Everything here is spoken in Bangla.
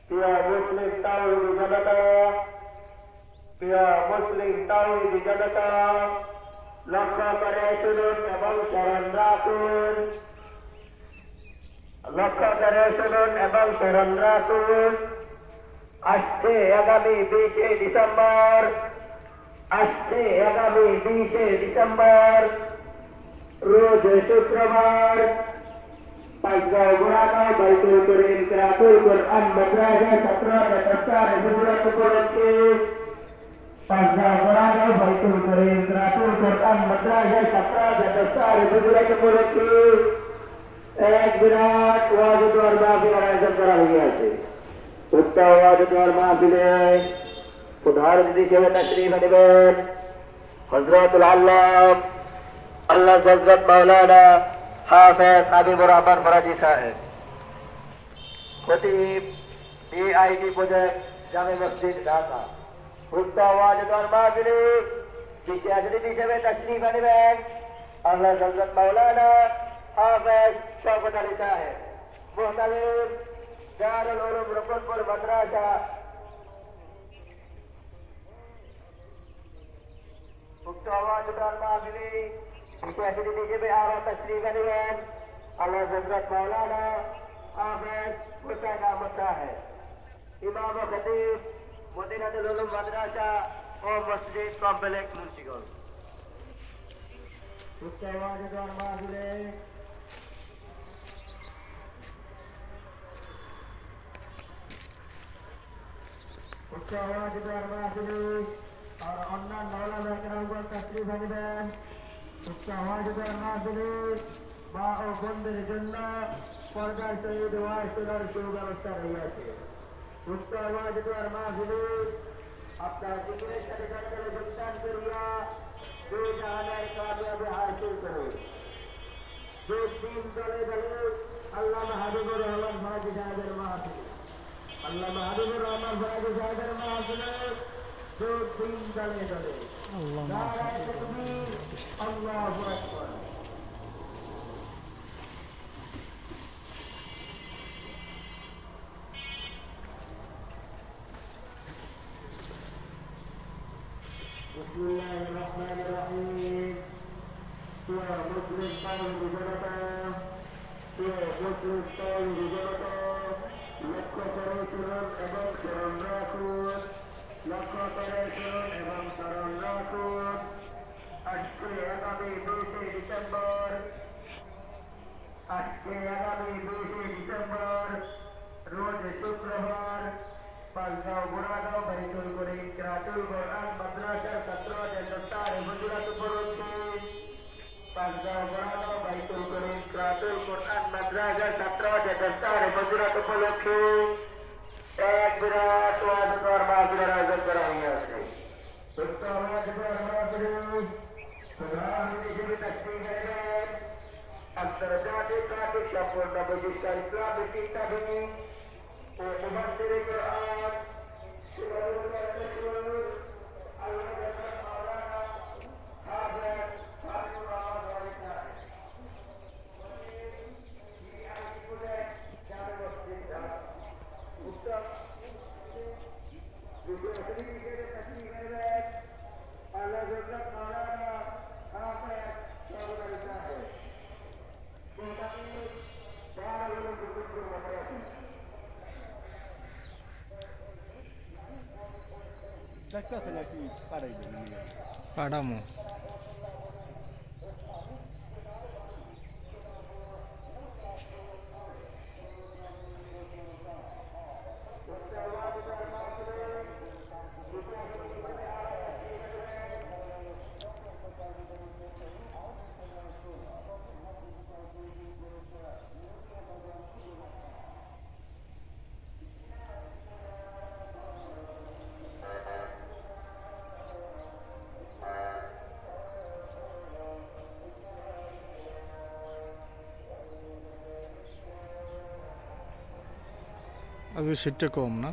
প্রিয় মুসলিম তাওহীদি জনতা, প্রিয় মুসলিম তাওহীদি জনতা, লক্ষ্য করে শুনুন এবং স্মরণ রাখুন, লক্ষ্য করে শুনুন এবং স্মরণ রাখুন। আসছে আগামী 20শে ডিসেম্বর, আসছে আগামী 20শে ডিসেম্বর রোজ শুক্রবার পাঁচগাঁও গোড়াগাঁও বাইতুল করিম কিরাতুল কুরআন মাদ্রাসা ছাত্রদের দফতরে হুজুরাত উপলক্ষে পাঁচগাঁও গোড়াগাঁও বাইতুল করিম কিরাতুল কুরআন মাদ্রাসা ছাত্রদের দফতরে হুজুরাত উপলক্ষে এক বিরাট ওয়াজ দোয়ার মাহফিলের আয়োজন করা হইয়াছে। উক্ত ওয়াজ দোয়ার মাহফিলে প্রধান অতিথি হিসেবে তাশরীফ আনবেন হযরতুল আল্লাহ হযরত মাওলানা হাফেজ হাবিবুর রহমান ফরাজি সাহেব, খতিব DIT প্রজেক্ট জামে মসজিদ ঢাকা। উক্ত ওয়াজ দোয়ার মাহফিলে বিশেষ অতিথি হিসেবে তাশরীফ আনবেন হযরত মাওলানা হাফেজ শওকত আলী সাহেব, মুহতামিম দারুল উলুম রকনপুর মাদ্রাসা। উক্ত ওয়াজ দোয়ার মাহফিলে বিশেষ অতিথি হিসেবে আরো তাশরীফ আনবেন হযরত মাওলানা হাফেজ হুসাইন আহমদ সাহেব, ইমাম ও খতিব মদিনাতুল উলুম মাদ্রাসা ও মসজিদ কমপ্লেক্স মুন্সিগঞ্জ। উক্ত ওয়াজ দোয়ার মাহফিলে আর অন্যান্য ওলামা কেরামগণ তাশরীফ আনবেন। উক্ত ওয়াজ দোয়ার মাহফিলে মা ও বোনদের জন্য পর্দার সহিত ওয়াজ শোনার সুব্যবস্থা রয়েছে। উক্ত ওয়াজ দোয়ার মাহফিলে আপনার জিকিরের সাথে জনগণের যোগদান করিয়া দুই জাহানের কামিয়াবি হাসিল করুন। যোগ দিন দলে দলে আল্লামা হাবিবুর রহমান ফরাজি সাহেবের মাহফিল, আল্লামা হাবিবুর রহমান ফরাজি সাহেবের মাহফিলে যোগ দিন দলে দলে। নারায়ে তাকবীর, আল্লাহু আকবার। বিসমিল্লাহির রহমানির রহিম। প্রিয় মুসলিম তাওহীদি জনতা, প্রিয় মুসলিম তাওহীদি জনতা, লক্ষ্য করে শুনুন এবং স্মরণ রাখুন, লক্ষ্য করে শুনুন এবং স্মরণ রাখুন। আজকে আগামী 20শে ডিসেম্বর, আজকে আগামী 20শে ডিসেম্বর রোজ শুক্রবার পাঁচগাঁও গোড়াগাঁও বাইতুল করিম কিরাতুল কুরআন মাদ্রাসার ছাত্রদের দফতরে হুজুরাত উপলক্ষে পাঁচগাঁও গোড়াগাঁও বাইতুল করিম কিরাতুল কুরআন মাদ্রাসার ছাত্রদের দফতরে হুজুরাত উপলক্ষে এক বিরাট ওয়াজ দোয়ার মাহফিলের আয়োজন করা হইয়াছে। উক্ত ওয়াজ দোয়ার মাহফিলে প্রধান অতিথি হিসেবে তাশরীফ আনবেন আন্তর্জাতিক কাতিক সম্পূর্ণ বিশিষ্ট ইসলামী চিন্তাবিদ ও মুফাসসিরে কুরআন দেখতেছে নাকি পাড়াইবেন পাড়ামো। আজকে শীতটা কম না।